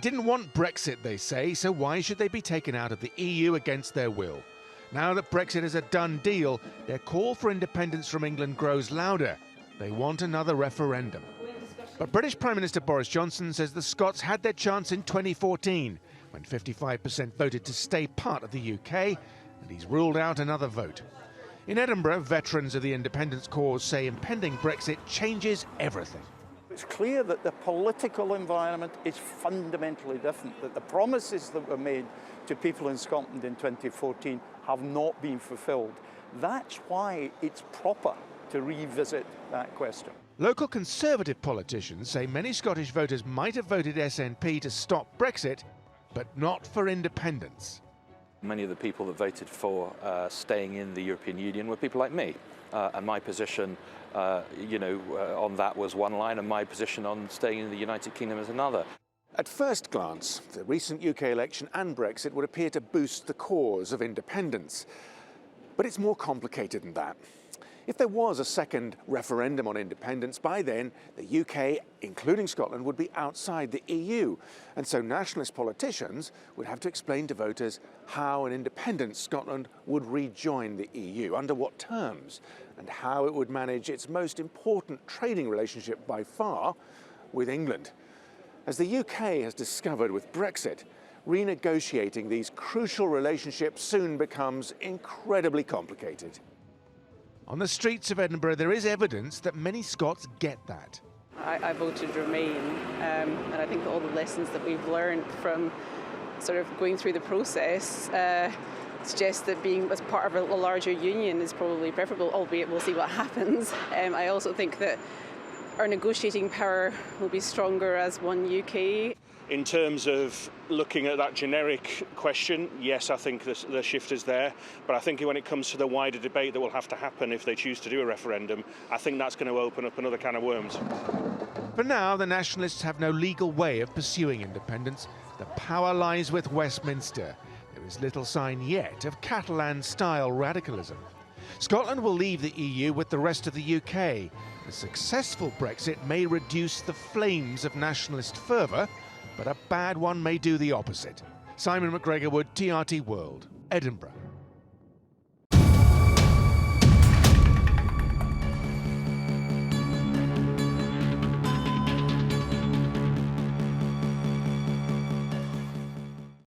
didn't want Brexit, they say, so why should they be taken out of the EU against their will? Now that Brexit is a done deal, their call for independence from England grows louder. They want another referendum. But British Prime Minister Boris Johnson says the Scots had their chance in 2014, when 55% voted to stay part of the UK, and he's ruled out another vote. In Edinburgh, veterans of the independence cause say impending Brexit changes everything. It's clear that the political environment is fundamentally different, that the promises that were made to people in Scotland in 2014 have not been fulfilled. That's why it's proper to revisit that question. Local Conservative politicians say many Scottish voters might have voted SNP to stop Brexit, but not for independence. Many of the people that voted for staying in the European Union were people like me. And my position, on that was one line, and my position on staying in the United Kingdom is another. At first glance, the recent UK election and Brexit would appear to boost the cause of independence. But it's more complicated than that. If there was a second referendum on independence, by then the UK, including Scotland, would be outside the EU. And so nationalist politicians would have to explain to voters how an independent Scotland would rejoin the EU, under what terms, and how it would manage its most important trading relationship by far with England. As the UK has discovered with Brexit, renegotiating these crucial relationships soon becomes incredibly complicated. On the streets of Edinburgh, there is evidence that many Scots get that. I voted Remain, and I think all the lessons that we've learned from sort of going through the process suggest that being as part of a larger union is probably preferable, albeit we'll see what happens. I also think that our negotiating power will be stronger as one UK. In terms of looking at that generic question, yes, I think the shift is there. But I think when it comes to the wider debate that will have to happen if they choose to do a referendum, I think that's going to open up another can of worms. For now, the nationalists have no legal way of pursuing independence. The power lies with Westminster. There is little sign yet of Catalan-style radicalism. Scotland will leave the EU with the rest of the UK. A successful Brexit may reduce the flames of nationalist fervour, but a bad one may do the opposite. Simon McGregor-Wood, TRT World, Edinburgh.